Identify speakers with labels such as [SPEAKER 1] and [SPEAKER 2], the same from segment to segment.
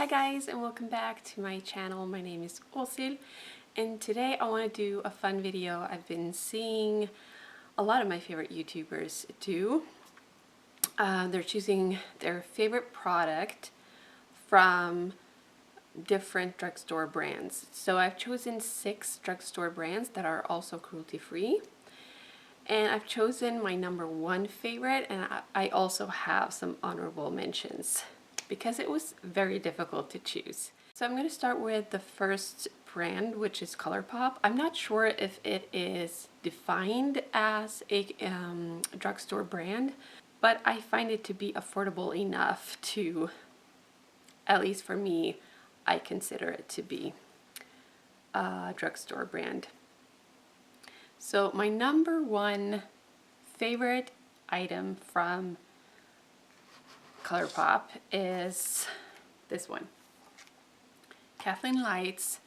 [SPEAKER 1] Hi guys, and welcome back to my channel. My name is Osil, and today I want to do a fun video I've been seeing a lot of my favorite YouTubers do. They're choosing their favorite product from different drugstore brands. So I've chosen 6 drugstore brands that are also cruelty-free. And I've chosen my #1 favorite, and I also have some honorable mentions because it was very difficult to choose. So I'm going to start with the first brand, which is Colourpop. I'm not sure if it is defined as a drugstore brand, but I find it to be affordable enough to, at least for me, I consider it to be a drugstore brand. So my #1 favorite item from Colourpop is this one. Kathleen Lights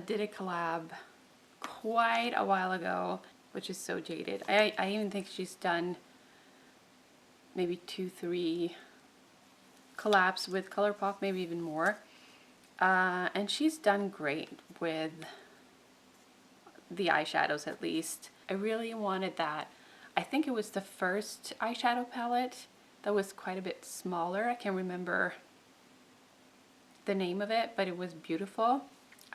[SPEAKER 1] did a collab quite a while ago, which is so jaded. I even think she's done maybe 2-3 collabs with Colourpop, maybe even more. And she's done great with the eyeshadows, at least. I really wanted that. I think it was the first eyeshadow palette that was quite a bit smaller. I can't remember the name of it, but it was beautiful.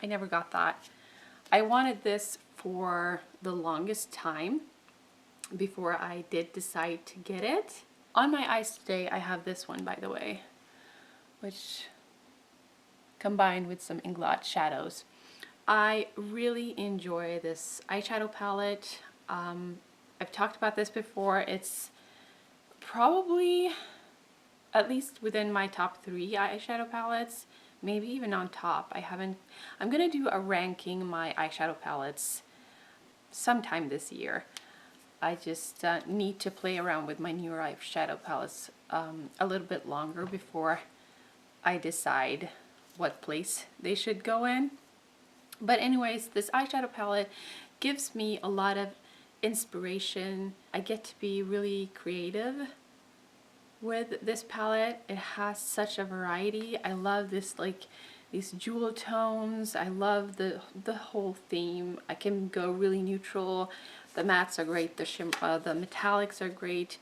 [SPEAKER 1] I never got that. I wanted this for the longest time before I did decide to get it. On my eyes today, I have this one, by the way, which combined with some Inglot shadows. I really enjoy this eyeshadow palette. I've talked about this before. It's probably at least within my top 3 eyeshadow palettes, maybe even on top. I'm gonna do a ranking my eyeshadow palettes sometime this year. I just need to play around with my newer eyeshadow palettes a little bit longer before I decide what place they should go in. But anyways, this eyeshadow palette gives me a lot of inspiration. I get to be really creative with this palette. It has such a variety. I love this, like these jewel tones. I love the whole theme. I can go really neutral. The mattes are great. The metallics are great.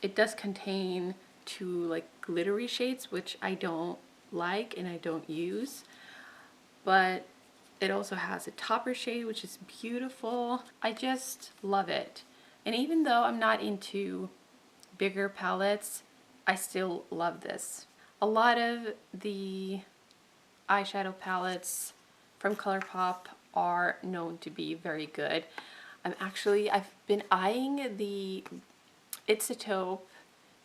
[SPEAKER 1] It does contain 2 like glittery shades, which I don't like and I don't use. But it also has a topper shade, which is beautiful. I just love it. And even though I'm not into bigger palettes, I still love this. A lot of the eyeshadow palettes from Colourpop are known to be very good. I've been eyeing the It's a Taupe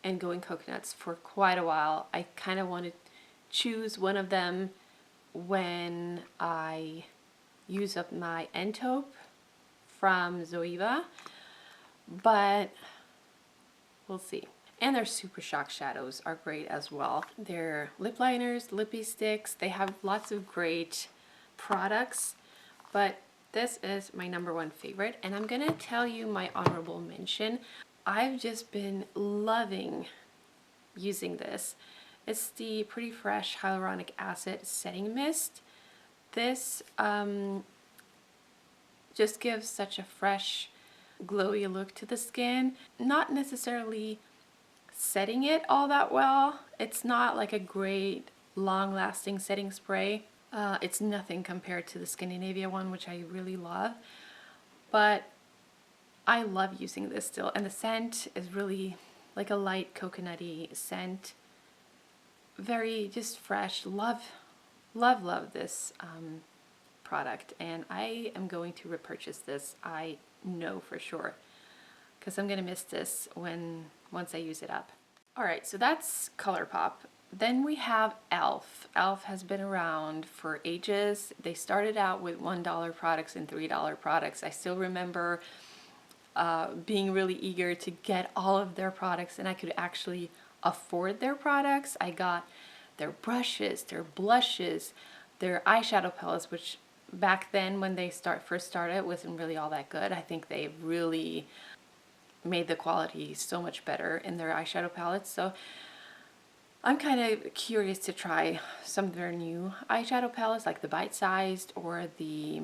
[SPEAKER 1] and Going Coconuts for quite a while. I kind of want to choose one of them when I use up my End Taupe from Zoeva, but we'll see. And their Super Shock shadows are great as well. Their lip liners, lippy sticks, they have lots of great products, but this is my #1 favorite, and I'm gonna tell you my honorable mention. I've just been loving using this. It's the Pretty Fresh Hyaluronic Acid Setting Mist. This just gives such a fresh, glowy look to the skin. Not necessarily setting it all that well. It's not like a great, long-lasting setting spray. It's nothing compared to the Scandinavia one, which I really love. But I love using this still. And the scent is really like a light coconutty scent. Very just fresh. Love this product, and I am going to repurchase this. I know for sure, because I'm gonna miss this once I use it up. Alright, so that's Colourpop. Then we have e.l.f. e.l.f. has been around for ages. They started out with $1 products and $3 products. I still remember being really eager to get all of their products, and I could actually afford their products. I got their brushes, their blushes, their eyeshadow palettes, which back then when they first started wasn't really all that good. I think they really made the quality so much better in their eyeshadow palettes. So I'm kind of curious to try some of their new eyeshadow palettes, like the Bite-Sized or the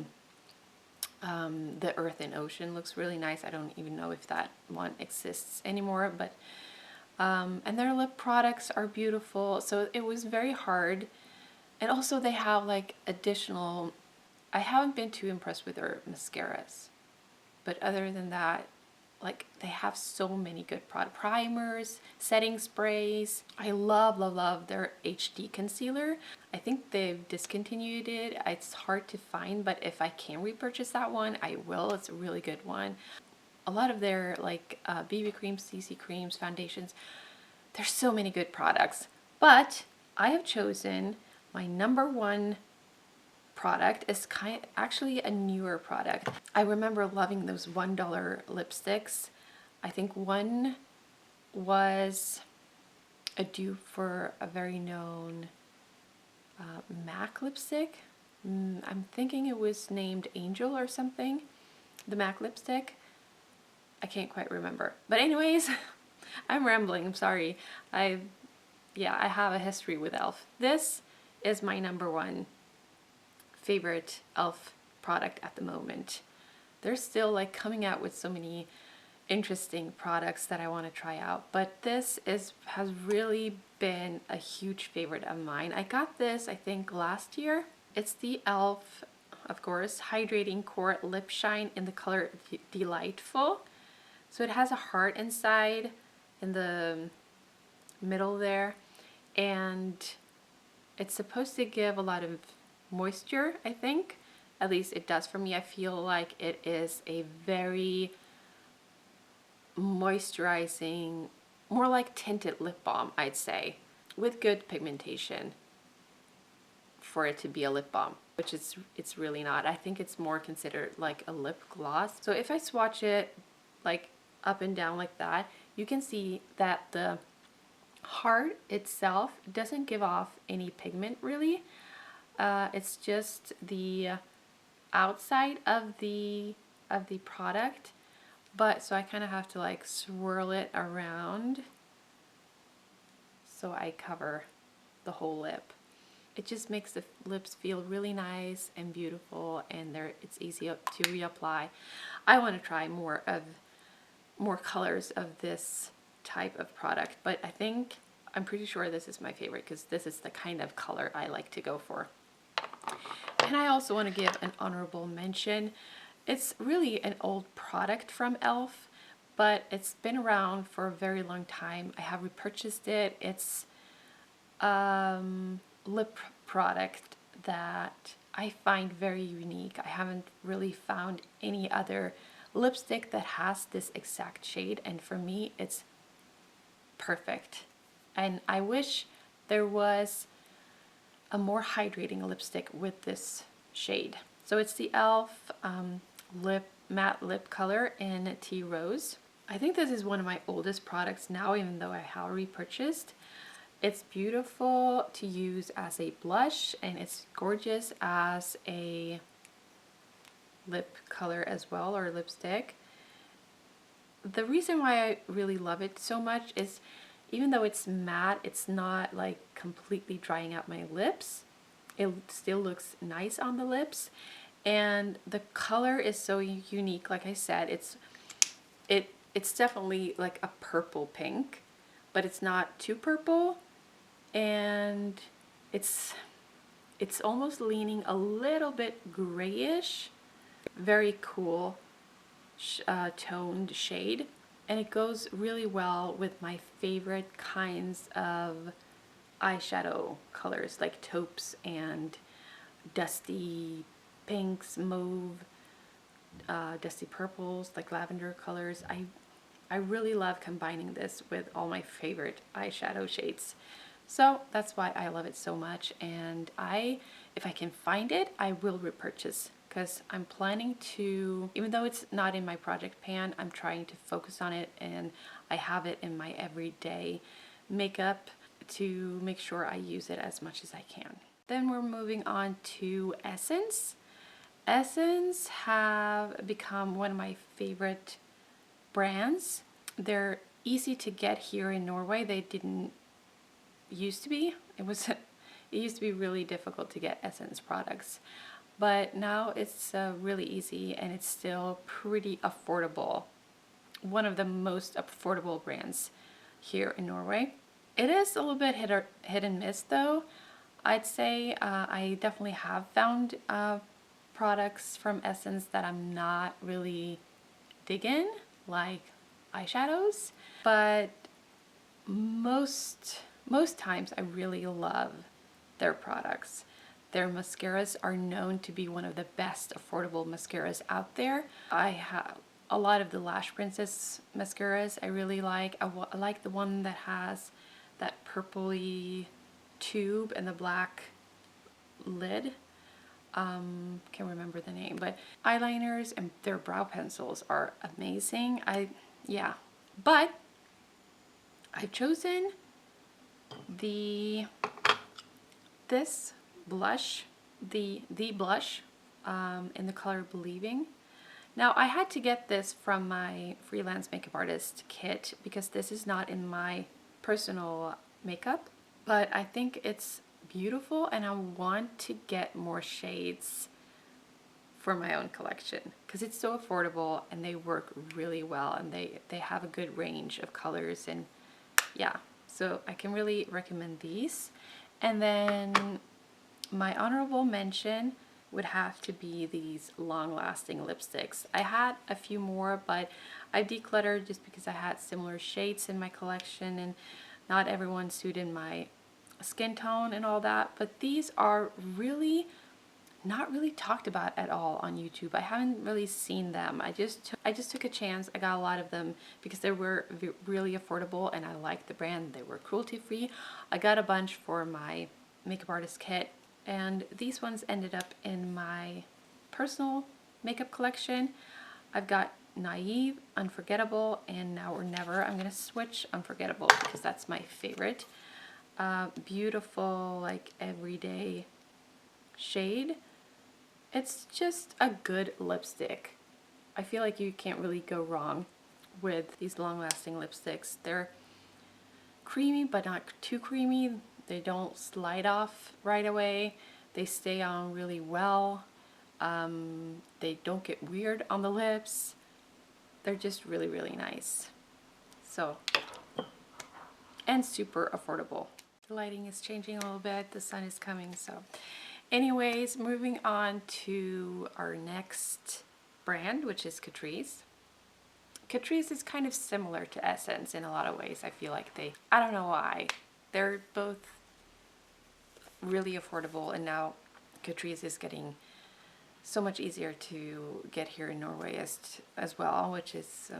[SPEAKER 1] Earth and Ocean looks really nice. I don't even know if that one exists anymore, but and their lip products are beautiful. So it was very hard. And also they have like additional, I haven't been too impressed with their mascaras, but other than that, like they have so many good product primers, setting sprays. I love, love, love their HD concealer. I think they've discontinued it. It's hard to find, but if I can repurchase that one, I will. It's a really good one. A lot of their like BB creams, CC creams, foundations. There's so many good products, but I have chosen my number one product is actually a newer product. I remember loving those $1 lipsticks. I think one was a dupe for a very known MAC lipstick. I'm thinking it was named Angel or something. The MAC lipstick. I can't quite remember. But anyways, I'm rambling. I'm sorry. I have a history with e.l.f. This is my number one favorite e.l.f. product at the moment. They're still like coming out with so many interesting products that I want to try out, but this has really been a huge favorite of mine. I got this I think last year. It's the e.l.f. of course Hydrating Core Lip Shine in the color Delightful. So it has a heart inside in the middle there, and it's supposed to give a lot of moisture, I think. At least it does for me. I feel like it is a very moisturizing, more like tinted lip balm, I'd say, with good pigmentation for it to be a lip balm, which it's really not. I think it's more considered like a lip gloss. So if I swatch it like up and down like that, you can see that the heart itself doesn't give off any pigment really. It's just the outside of the product, but so I kind of have to like swirl it around so I cover the whole lip. It just makes the lips feel really nice and beautiful, and it's easy to reapply. I want to try more colors of this type of product, but I'm pretty sure this is my favorite because this is the kind of color I like to go for. And I also want to give an honorable mention. It's really an old product from e.l.f., but it's been around for a very long time. I have repurchased it. It's lip product that I find very unique. I haven't really found any other lipstick that has this exact shade, and for me it's perfect. And I wish there was a more hydrating lipstick with this shade. So it's the e.l.f. Matte Lip Color in Tea Rose. I think this is one of my oldest products now, even though I have repurchased. It's beautiful to use as a blush, and it's gorgeous as a lip color as well, or lipstick. The reason why I really love it so much is even though it's matte, it's not like completely drying out my lips. It still looks nice on the lips, and the color is so unique. Like I said, it's definitely like a purple pink, but it's not too purple, and it's almost leaning a little bit grayish. Very cool toned shade, and it goes really well with my favorite kinds of eyeshadow colors like taupes and dusty pinks, mauve, dusty purples, like lavender colors. I really love combining this with all my favorite eyeshadow shades. So that's why I love it so much, and if I can find it, I will repurchase, because I'm planning to, even though it's not in my project pan, I'm trying to focus on it, and I have it in my everyday makeup to make sure I use it as much as I can. Then we're moving on to Essence. Essence have become one of my favorite brands. They're easy to get here in Norway. They didn't used to be. It used to be really difficult to get Essence products, but now it's really easy and it's still pretty affordable. One of the most affordable brands here in Norway. It is a little bit hit and miss though. I'd say I definitely have found products from Essence that I'm not really digging, like eyeshadows, but most times I really love their products. Their mascaras are known to be one of the best affordable mascaras out there. I have a lot of the Lash Princess mascaras I really like. I like the one that has that purpley tube and the black lid. Can't remember the name, but eyeliners and their brow pencils are amazing. Yeah, but I've chosen this blush, the blush in the color Believing. Now I had to get this from my freelance makeup artist kit because this is not in my personal makeup, but I think it's beautiful and I want to get more shades for my own collection because it's so affordable and they work really well and they have a good range of colors, and yeah, so I can really recommend these. And then my honorable mention would have to be these long-lasting lipsticks. I had a few more, but I decluttered just because I had similar shades in my collection and not everyone suited my skin tone and all that. But these are really not really talked about at all on YouTube. I haven't really seen them. I just took a chance. I got a lot of them because they were really affordable and I liked the brand. They were cruelty-free. I got a bunch for my makeup artist kit, and these ones ended up in my personal makeup collection. I've got Naive, Unforgettable, and Now or Never. I'm gonna switch Unforgettable because that's my favorite. Beautiful, like everyday shade. It's just a good lipstick. I feel like you can't really go wrong with these long-lasting lipsticks. They're creamy but not too creamy. They don't slide off right away. They stay on really well. They don't get weird on the lips. They're just really, really nice. So, and super affordable. The lighting is changing a little bit. The sun is coming, so. Anyways, moving on to our next brand, which is Catrice. Catrice is kind of similar to Essence in a lot of ways. I feel like I don't know why. They're both really affordable, and now Catrice is getting so much easier to get here in Norway as well, which is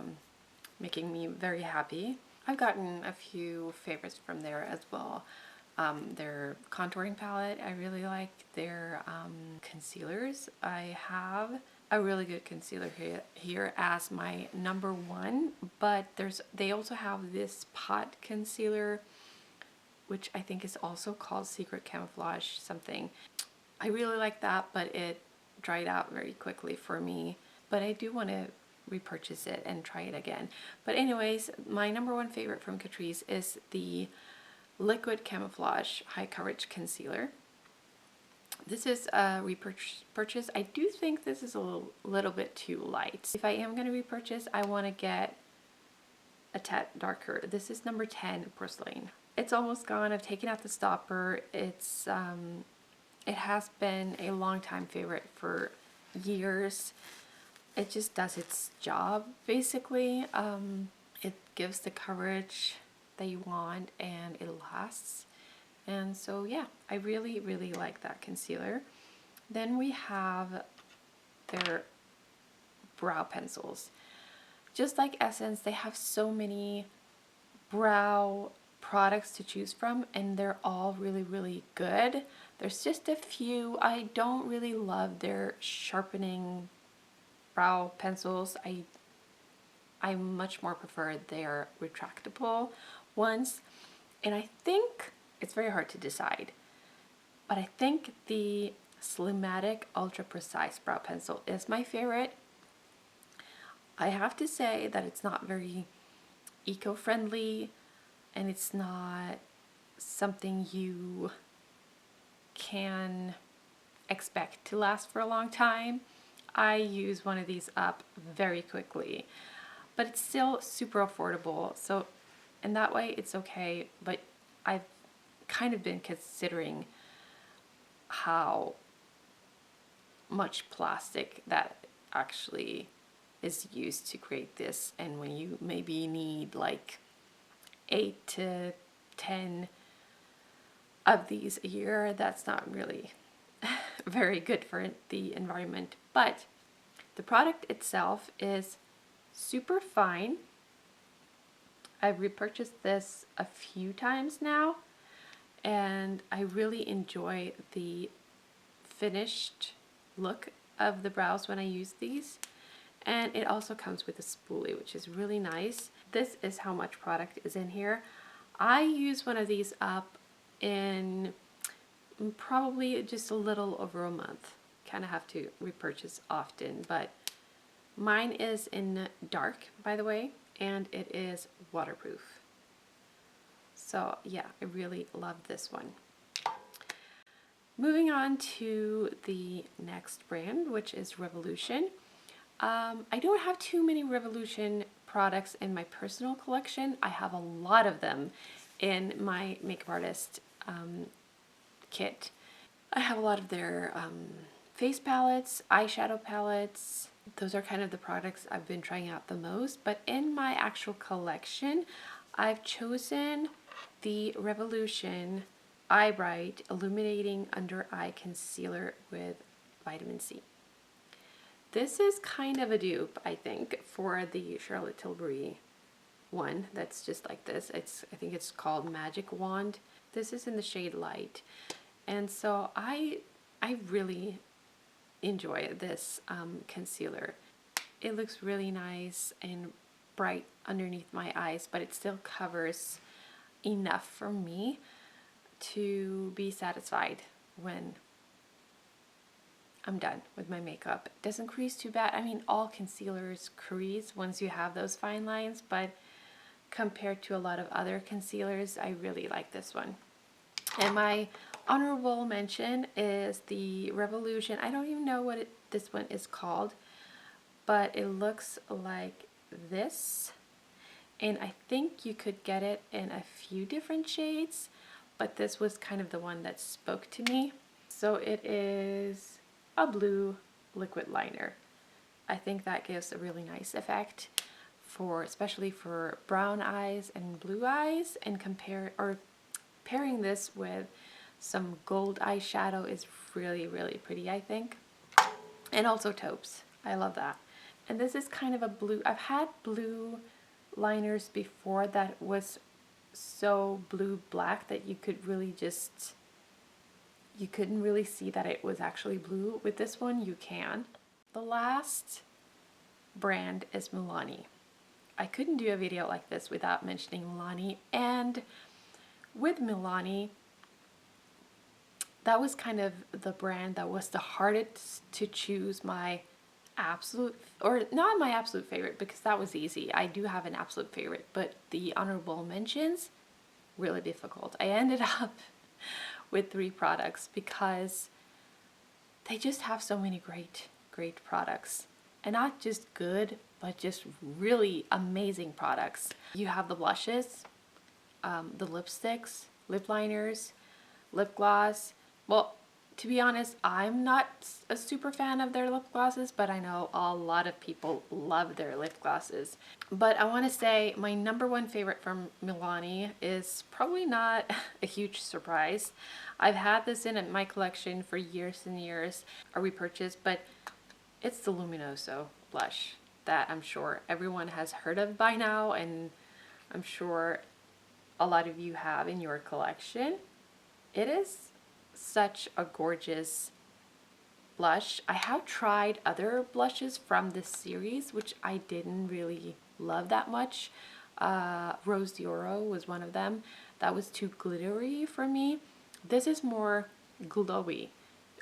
[SPEAKER 1] making me very happy. I've gotten a few favorites from there as well. Their contouring palette, I really like. Their concealers, I have a really good concealer here as my number one, but they also have this pot concealer, which I think is also called Secret Camouflage something. I really like that, but it dried out very quickly for me, but I do want to repurchase it and try it again. But anyways, my number one favorite from Catrice is the Liquid Camouflage High Coverage Concealer. This is a repurchase. I do think this is a little bit too light. If I am going to repurchase, I want to get a tad darker. This is number 10 Porcelain. It's almost gone. I've taken out the stopper. It has been a long time favorite for years. It just does its job basically. It gives the coverage that you want and it lasts, and so yeah, I really like that concealer. Then we have their brow pencils. Just like Essence, they have so many brow products to choose from and they're all really good. There's just a few I don't really love. Their sharpening brow pencils. I much more prefer their retractable ones, and I think it's very hard to decide, but I think the Slimatic Ultra Precise Brow Pencil is my favorite. I have to say that it's not very eco-friendly and it's not something you can expect to last for a long time, I use one of these up very quickly. But it's still super affordable, so in that way it's okay. But I've kind of been considering how much plastic that actually is used to create this, and when you maybe need like 8 to 10 of these a year, that's not really very good for the environment. But the product itself is super fine. I've repurchased this a few times now, and I really enjoy the finished look of the brows when I use these. And it also comes with a spoolie, which is really nice. This is how much product is in here. I use one of these up in probably just a little over a month. Kind of have to repurchase often, but mine is in dark, by the way, and it is waterproof. So yeah, I really love this one. Moving on to the next brand, which is Revolution. I don't have too many Revolution products in my personal collection. I have a lot of them in my makeup artist kit. I have a lot of their face palettes, eyeshadow palettes. Those are kind of the products I've been trying out the most. But in my actual collection, I've chosen the Revolution Eye Bright Illuminating Under Eye Concealer with Vitamin C. This is kind of a dupe, I think, for the Charlotte Tilbury one that's just like this. I think it's called Magic Wand. This is in the shade Light. And so I really enjoy this concealer. It looks really nice and bright underneath my eyes, but it still covers enough for me to be satisfied when I'm done with my makeup. It doesn't crease too bad. I mean, all concealers crease once you have those fine lines, but compared to a lot of other concealers, I really like this one. And my honorable mention is the Revolution. I don't even know what this one is called, but it looks like this. And I think you could get it in a few different shades, but this was kind of the one that spoke to me. So it is a blue liquid liner. I think that gives a really nice effect for, especially for brown eyes and blue eyes, and pairing this with some gold eyeshadow is really, really pretty, I think. And also taupes. I love that. And this is kind of a blue. I've had blue liners before that was so blue black that you could really just, you couldn't really see that it was actually blue. With this one, you can. The last brand is Milani. I couldn't do a video like this without mentioning Milani. And with Milani, that was kind of the brand that was the hardest to choose my absolute, or not my absolute favorite, because that was easy. I do have an absolute favorite, but the honorable mentions, really difficult. I ended up with 3 products because they just have so many great products. And not just good, but just really amazing products. You have the blushes, the lipsticks, lip liners, lip gloss. Well, to be honest, I'm not a super fan of their lip glosses, but I know a lot of people love their lip glosses. But I want to say my #1 favorite from Milani is probably not a huge surprise. I've had this in my collection for years and years, a repurchase, but it's the Luminoso blush that I'm sure everyone has heard of by now, and I'm sure a lot of you have in your collection. It is such a gorgeous blush. I have tried other blushes from this series, which I didn't really love that much. Rose d'Oro was one of them. That was too glittery for me. This is more glowy.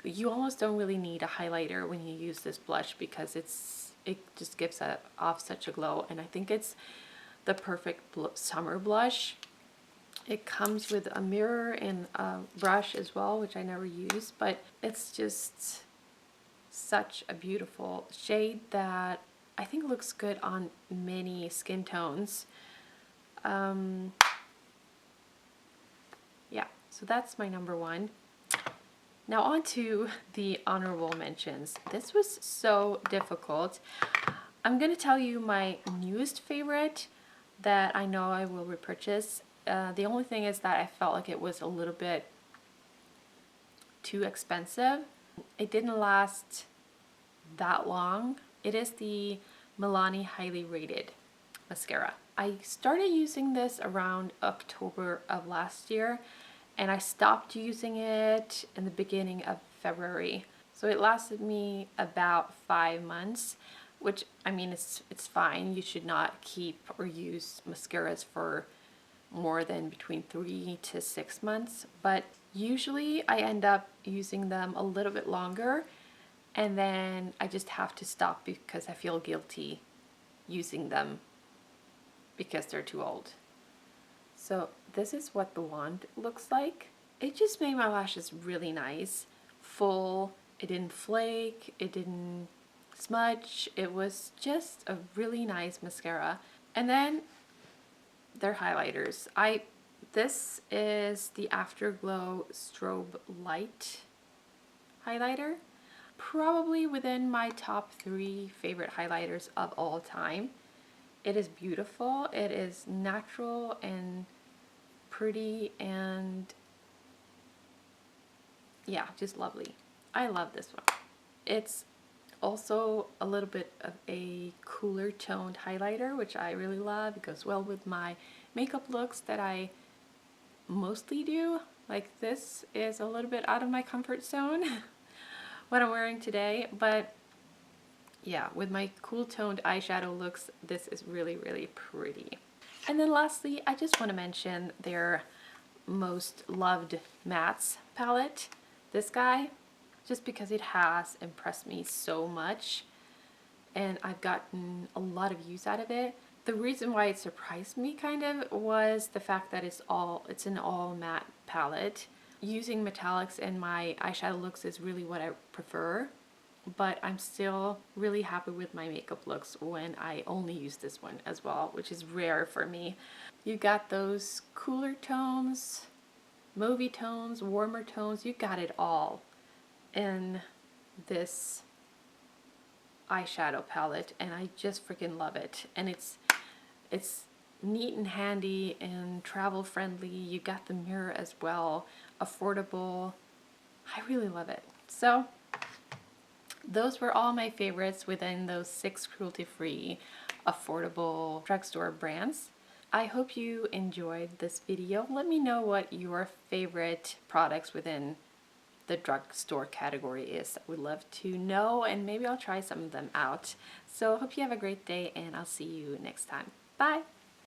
[SPEAKER 1] You almost don't really need a highlighter when you use this blush because it just gives off such a glow, and I think it's the perfect summer blush. It comes with a mirror and a brush as well, which I never use, but it's just such a beautiful shade that I think looks good on many skin tones. Yeah, so that's my number one. Now on to the honorable mentions. This was so difficult. I'm gonna tell you my newest favorite that I know I will repurchase. The only thing is that I felt like it was a little bit too expensive. It didn't last that long. It is the Milani Highly Rated mascara. I started using this around October of last year, and I stopped using it in the beginning of February. So it lasted me about 5 months, which, I mean, it's fine. You should not keep or use mascaras for more than between 3 to 6 months, but usually I end up using them a little bit longer, and then I just have to stop because I feel guilty using them because they're too old. So this is what the wand looks like. It just made my lashes really nice, full. It didn't flake, it didn't smudge. It was just a really nice mascara. And then their highlighters. This is the Afterglow Strobe Light highlighter. Probably within my top 3 favorite highlighters of all time. It is beautiful. It is natural and pretty, and yeah, just lovely. I love this one. It's also a little bit of a cooler toned highlighter, which I really love. It goes well with my makeup looks that I mostly do. Like, this is a little bit out of my comfort zone what I'm wearing today, but yeah, with my cool toned eyeshadow looks, this is really, really pretty. And then lastly, I just want to mention their most loved mattes palette. This guy, just because it has impressed me so much and I've gotten a lot of use out of it. The reason why it surprised me kind of was the fact that it's an all matte palette. Using metallics in my eyeshadow looks is really what I prefer, but I'm still really happy with my makeup looks when I only use this one as well, which is rare for me. You got those cooler tones, mauvey tones, warmer tones, you got it all in this eyeshadow palette, and I just freaking love it. And it's neat and handy and travel friendly. You got the mirror as well, affordable. I really love it. So those were all my favorites within those 6 cruelty-free, affordable drugstore brands. I hope you enjoyed this video. Let me know what your favorite products within the drugstore category is. I would love to know, and maybe I'll try some of them out. So I hope you have a great day, and I'll see you next time. Bye!